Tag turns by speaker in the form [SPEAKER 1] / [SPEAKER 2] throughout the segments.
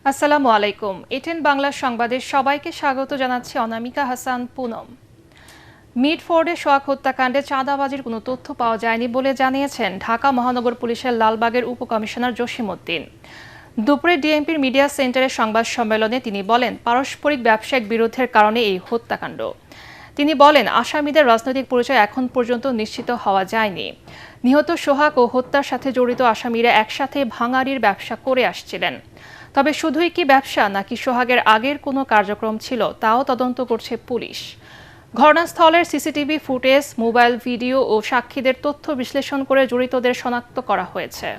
[SPEAKER 1] আসসালামু আলাইকুম। এটেন বাংলা সংবাদে সবাইকে স্বাগত জানাচ্ছি অনামিকা হাসান পুনম। মিটফোর্ডে সোহাগ হত্যাকাণ্ডে চাঁদাবাজির কোনো তথ্য পাওয়া যায়নি বলে জানিয়েছেন ঢাকা মহানগর পুলিশের লালবাগের উপকমিশনার জসিম উদ্দিন। দুপুরে ডিএমপির মিডিয়া সেন্টারের সংবাদ সম্মেলনে তিনি বলেন, পারস্পরিক ব্যবসায়িক বিরোধের কারণে এই হত্যাকাণ্ড। তিনি বলেন, আসামিদের রাজনৈতিক পরিচয় এখন পর্যন্ত নিশ্চিত হওয়া যায়নি। নিহত সোহাগ ও হত্যার সাথে জড়িত আসামিরা একসাথে ভাঙাড়ির ব্যবসা করে আসছিলেন। তবে শুধুই কি ব্যবসা নাকি সোহাগের আগের কোনো কার্যক্রম ছিল তাও তদন্ত করছে পুলিশ। ঘটনাস্থলের সিসিটিভি ফুটেজ, মোবাইল ভিডিও ও সাক্ষীদের তথ্য বিশ্লেষণ করে জড়িতদের শনাক্ত করা হয়েছে।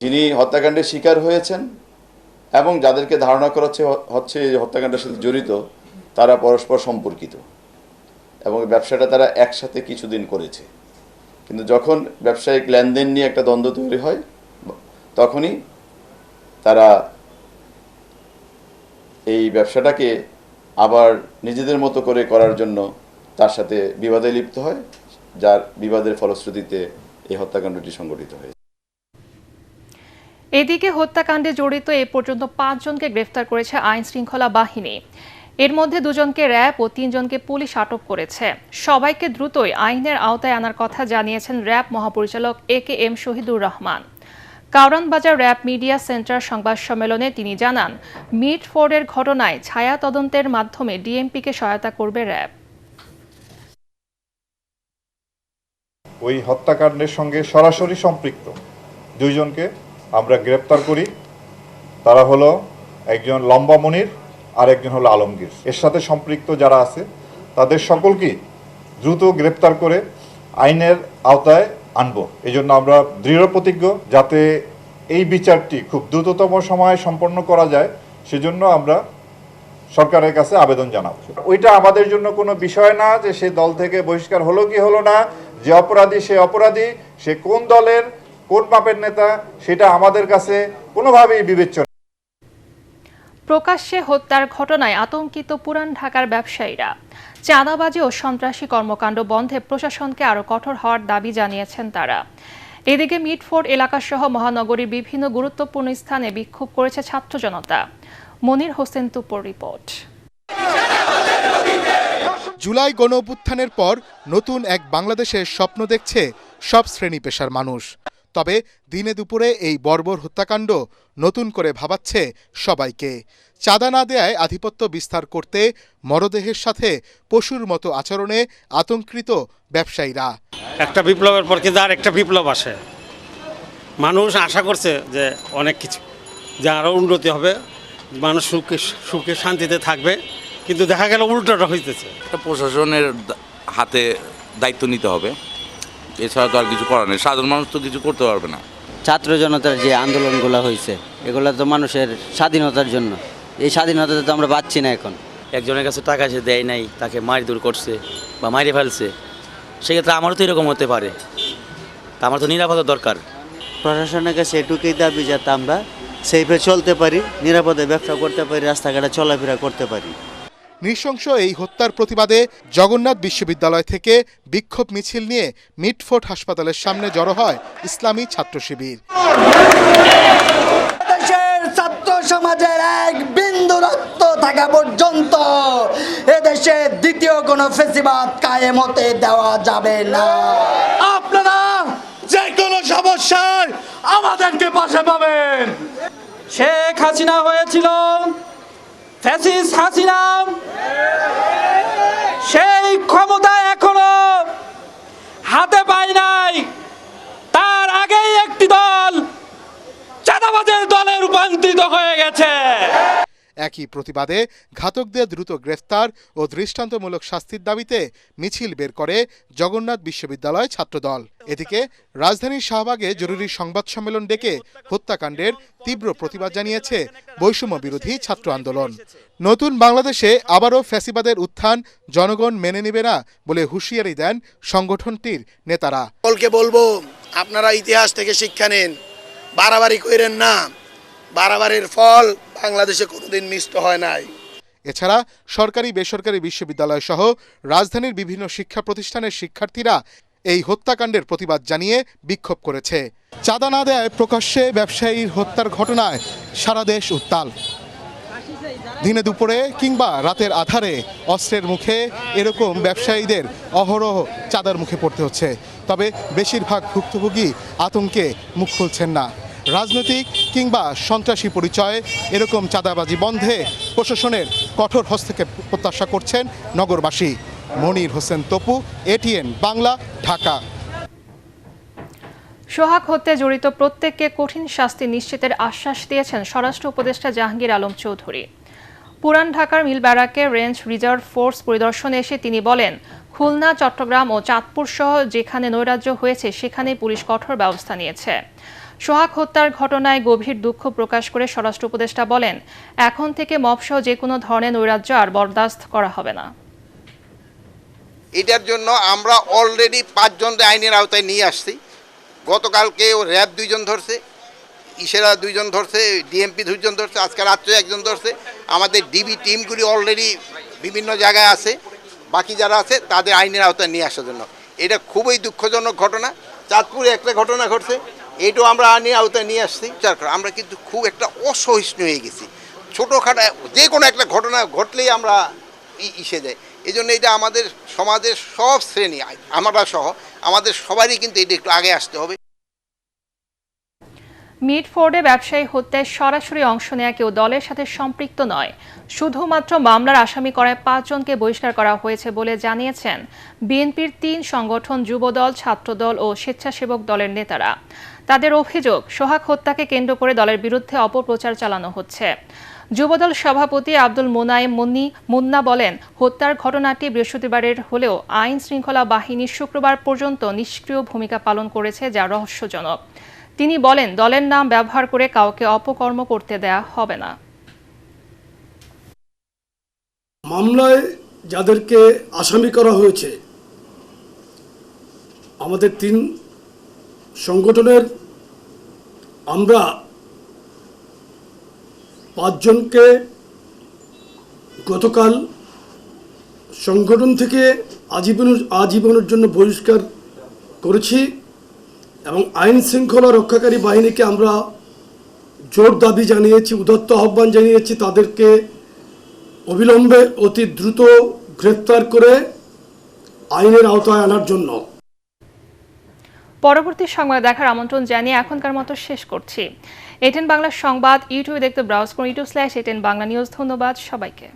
[SPEAKER 2] যিনি হত্যাকাণ্ডের শিকার হয়েছেন এবং যাদেরকে ধারণা করা হচ্ছে হত্যাকাণ্ডের সাথে জড়িত, তারা পরস্পর সম্পর্কিত এবং ব্যবসাটা তারা একসাথে কিছুদিন করেছে। কিন্তু যখন ব্যবসায়িক লেনদেন নিয়ে একটা দ্বন্দ্ব তৈরি হয়, তখনই তারা এই ব্যবসাটাকে আবার নিজেদের মতো করে করার জন্য তার সাথে বিবাদে লিপ্ত হয়, যার বিবাদের ফলশ্রুতিতে এই হত্যাকাণ্ডটি সংঘটিত হয়েছে।
[SPEAKER 1] এদিকে হত্যাকাণ্ডে জড়িত এ পর্যন্ত 5 জনকে গ্রেফতার করেছে আইন শৃঙ্খলা বাহিনী। এর মধ্যে 2 জনকে র্যাব ও 3 জনকে পুলিশ আটক করেছে। সবাইকে দ্রুতই আইনের আওতায় আনার কথা জানিয়েছেন র্যাব মহাপরিচালক AKM শহীদুর রহমান। কারওয়ান বাজার র্যাব মিডিয়া সেন্টার সংবাদ সম্মেলনে তিনি জানান, মিটফোর্ডের ঘটনায় ছায়া তদন্তের মাধ্যমে ডিএমপিকে সহায়তা করবে র্যাব।
[SPEAKER 3] ওই হত্যাকাণ্ডের সঙ্গে সরাসরি সম্পৃক্ত 2 জনকে আমরা গ্রেপ্তার করি। তারা হলো একজন লম্বা মনির আর একজন হলো আলমগীর। এর সাথে সম্পৃক্ত যারা আছে তাদের সকলকেই দ্রুত গ্রেপ্তার করে আইনের আওতায় আনবো। এই জন্য আমরা দৃঢ় প্রতিজ্ঞ যাতে এই বিচারটি খুব দ্রুততম সময়ে সম্পন্ন করা যায়, সেজন্য আমরা সরকারের কাছে আবেদন জানাবো। ওইটা আমাদের জন্য কোনো বিষয় না যে সে দল থেকে বহিষ্কার হলো কি হলো না, যে অপরাধী সে অপরাধী, সে কোন দলের কোন মাপের নেতা, সেটা আমাদের কাছে কোনোভাবেই বিবেচ্য না।
[SPEAKER 1] প্রকাশ্যে হত্যার ঘটনায় আতঙ্কিত পুরান ঢাকার ব্যবসায়ীরা। চাঁদাবাজি ও সন্ত্রাসী কর্মকাণ্ড বন্ধে প্রশাসনকে আরও কঠোর হওয়ার দাবি জানিয়েছেন তারা। এদিকে মিটফোর্ড এলাকাসহ মহানগরীর বিভিন্ন গুরুত্বপূর্ণ স্থানে বিক্ষোভ করেছে ছাত্র জনতা। মনির হোসেন তুপোর রিপোর্ট।
[SPEAKER 4] জুলাই গণঅভ্যুত্থানের পর নতুন এক বাংলাদেশের স্বপ্ন দেখছে সব শ্রেণী পেশার মানুষ। তবে দিনে দুপুরে এই বর্বর হত্যাকাণ্ড নতুন করে ভাবাচ্ছে সবাইকে। চাঁদা না দেয়ায় আধিপত্য বিস্তার করতে মরদেহের সাথে পশুর মতো আচরণে আতঙ্কিত ব্যবসায়ীরা।
[SPEAKER 5] একটা বিপ্লবের পর কিন্তু আর একটা বিপ্লব আসে। মানুষ আশা করছে যে অনেক কিছু, যে আরও উন্নতি হবে, মানুষ সুখে শান্তিতে থাকবে, কিন্তু দেখা গেল উল্টোটা হইতেছে।
[SPEAKER 6] প্রশাসনের হাতে দায়িত্ব নিতে হবে, এছাড়া তো আর কিছু করার নেই। সাধারণ মানুষ তো কিছু করতে পারবে না।
[SPEAKER 7] ছাত্র জনতার যে আন্দোলনগুলো হয়েছে, এগুলো তো মানুষের স্বাধীনতার জন্য। এই স্বাধীনতা তো আমরা পাচ্ছি না এখন।
[SPEAKER 8] একজনের কাছে টাকা সে দেয় নাই, তাকে মারধর করছে বা মাইরে ফেলছে, সেক্ষেত্রে আমারও তো এরকম হতে পারে। তা আমার তো নিরাপত্তা দরকার।
[SPEAKER 7] প্রশাসনের কাছে এটুকুই দাবি যাতে আমরা সেইভাবে চলতে পারি, নিরাপদে ব্যবসা করতে পারি, রাস্তাঘাটে চলাফেরা করতে পারি।
[SPEAKER 4] নৃশংস এই হত্যার প্রতিবাদে জগন্নাথ বিশ্ববিদ্যালয় থেকে বিক্ষোভ মিছিল নিয়ে মিটফোর্ড হাসপাতালের সামনে জড়ো হয় ইসলামী ছাত্র শিবির।
[SPEAKER 9] ছাত্র সমাজের এক বিন্দু রক্ত থাকা পর্যন্ত এদেশে দ্বিতীয় কোনো ফেসিবাদ কায়েম হতে দেওয়া যাবে না। আপনারা যে কোনো সমস্যায় আমাদেরকে পাশে পাবেন।
[SPEAKER 10] শেখ হাসিনা হয়েছিল ফ্যাসিস্ট হাসিনা, সেই ক্ষমতা এখনো হাতে পায় নাই। তার আগেই একটি দল চাঁদাবাজের দলে রূপান্তরিত হয়ে গেছে।
[SPEAKER 4] একই প্রতিবাদে ঘাতকদের দ্রুত গ্রেফতার ও দৃষ্টান্তমূলক শাস্তির দাবিতে মিছিল বের করে জগন্নাথ বিশ্ববিদ্যালয় ছাত্রদল। এদিকে রাজধানীর শাহবাগে জরুরি সংবাদ সম্মেলন ডেকে হত্যাকাণ্ডের তীব্র প্রতিবাদ জানিয়েছে বৈষম্য বিরোধী ছাত্র আন্দোলন। নতুন বাংলাদেশে আবারও ফ্যাসিবাদের উত্থান জনগণ মেনে নেবে না বলে হুঁশিয়ারি দেন সংগঠনটির নেতারা।
[SPEAKER 9] সকলকে বলবো, আপনারা ইতিহাস থেকে শিক্ষা নিন, বাড়াবাড়ি করেন না। বাড়াবাড়ির ফল বাংলাদেশে কোনোদিন মিষ্ট হয় নাই।
[SPEAKER 4] এছাড়া সরকারি বেসরকারি বিশ্ববিদ্যালয় সহ রাজধানীর বিভিন্ন শিক্ষা প্রতিষ্ঠানের শিক্ষার্থীরা এই হত্যাকাণ্ডের প্রতিবাদ জানিয়ে বিক্ষোভ করেছে। চাঁদা না দেয় প্রকাশ্যে ব্যবসায়ীর হত্যার ঘটনায় সারা দেশ উত্তাল। দিনে দুপুরে কিংবা রাতের আধারে অস্ত্রের মুখে এরকম ব্যবসায়ীদের অহরহ চাঁদার মুখে পড়তে হচ্ছে। তবে বেশিরভাগ ভুক্তভোগী আতঙ্কে মুখ খুলছেন না। রাজনৈতিক কিংবা সন্ত্রাসী পরিচয়ে এরকম চাঁদাবাজি বন্ধে প্রশাসনের কঠোর হস্তক্ষেপ প্রত্যাশা করছেন নগরবাসী। মনির হোসেন তপু, এটিএন বাংলা, ঢাকা।
[SPEAKER 1] সোহাগ হত্যায় জড়িত প্রত্যেককে কঠিন শাস্তি নিশ্চিতের আশ্বাস দিয়েছেন স্বরাষ্ট্র উপদেষ্টা জাহাঙ্গীর আলম চৌধুরী। পুরান ঢাকার মিলব্যারাকের রেঞ্জ রিজার্ভ ফোর্স পরিদর্শনে এসে তিনি বলেন, খুলনা, চট্টগ্রাম ও চাঁদপুর সহ যেখানে নৈরাজ্য হয়েছে সেখানে পুলিশ কঠোর ব্যবস্থা নিয়েছে। সোহাগ হত্যার ঘটনায় গভীর দুঃখ প্রকাশ করে স্বরাষ্ট্র উপদেষ্টা বলেন, এখন থেকে মবসহ যে কোনো ধরনের নৈরাজ্য আর বরদাস্ত করা হবে না।
[SPEAKER 11] এটার জন্য আমরা অলরেডি 5 জনকে আইনের আওতায় নিয়ে আসছি। গতকালকে র্যাব 2 জন ধরছে, ইশারা 2 জন ধরছে, ডিএমপি 2 জন ধরছে, আজকে রাত্রে 1 জন ধরছে। আমাদের ডিবি টিমগুলি অলরেডি বিভিন্ন জায়গায় আছে, বাকি যারা আছে তাদের আইনের আওতায় নিয়ে আসার জন্য। এটা খুবই দুঃখজনক ঘটনা। চাঁদপুরে একটা ঘটনা ঘটছে, এটাও আমরা আইনের আওতায় নিয়ে আসছি। আমরা কিন্তু খুব একটা অসহিষ্ণু হয়ে গেছি। ছোটোখাটো যে কোনো একটা ঘটনা ঘটলেই আমরা ইসে যাই। এই জন্য এটা আমাদের সমাজের সব শ্রেণী, আমরা সহ আমাদের সবারই কিন্তু এটা একটু আগে আসতে হবে।
[SPEAKER 1] মিডফোর্ডে ব্যবসায়ী হত্যায় সরাসরি অংশ নেওয়া কেউ দলের সাথে সম্পৃক্ত নয়, শুধুমাত্র মামলার আসামি করায় 5 জনকে বহিষ্কার করা হয়েছে বলে জানিয়েছেন বিএনপির 3 সংগঠন, যুবদল, ছাত্রদল ও স্বেচ্ছাসেবক দলের নেতারা। তাদের অভিযোগ, সোহাগ হত্যাকে কেন্দ্র করে দলের বিরুদ্ধে অপপ্রচার চালানো হচ্ছে। যুবদল সভাপতি আব্দুল মোনায়েম মুন্না বলেন, হত্যার ঘটনাটি বৃহস্পতিবারের হলেও আইন শৃঙ্খলা বাহিনী শুক্রবার পর্যন্ত নিষ্ক্রিয় ভূমিকা পালন করেছে, যা রহস্যজনক। তিনি বলেন, দলের নাম ব্যবহার করে কাউকে অপকর্ম করতে দেয়া হবে না।
[SPEAKER 12] মামলায় যাদেরকে আসামি করা হয়েছে আমাদের 3 সংগঠনের, আমরা 5 জনকে গতকাল সংগঠন থেকে আজীবনের জন্য বহিষ্কার করেছি এবং আইন শৃঙ্খলা রক্ষাকারী বাহিনীকে আমরা জোর দাবি জানিয়েছি, উদাত্ত আহ্বান জানিয়েছি তাদেরকে অবিলম্বে অতি দ্রুত গ্রেফতার করে আইনের আওতায় আনার জন্য।
[SPEAKER 1] পরবর্তী সংবাদ দেখার আমন্ত্রণ জানিয়ে এখনকার মতো শেষ করছি। এটিএন বাংলা সংবাদ ইউটিউবে দেখতে ব্রাউজ করুন, youtube/ATN বাংলা নিউজ। ধন্যবাদ সবাইকে।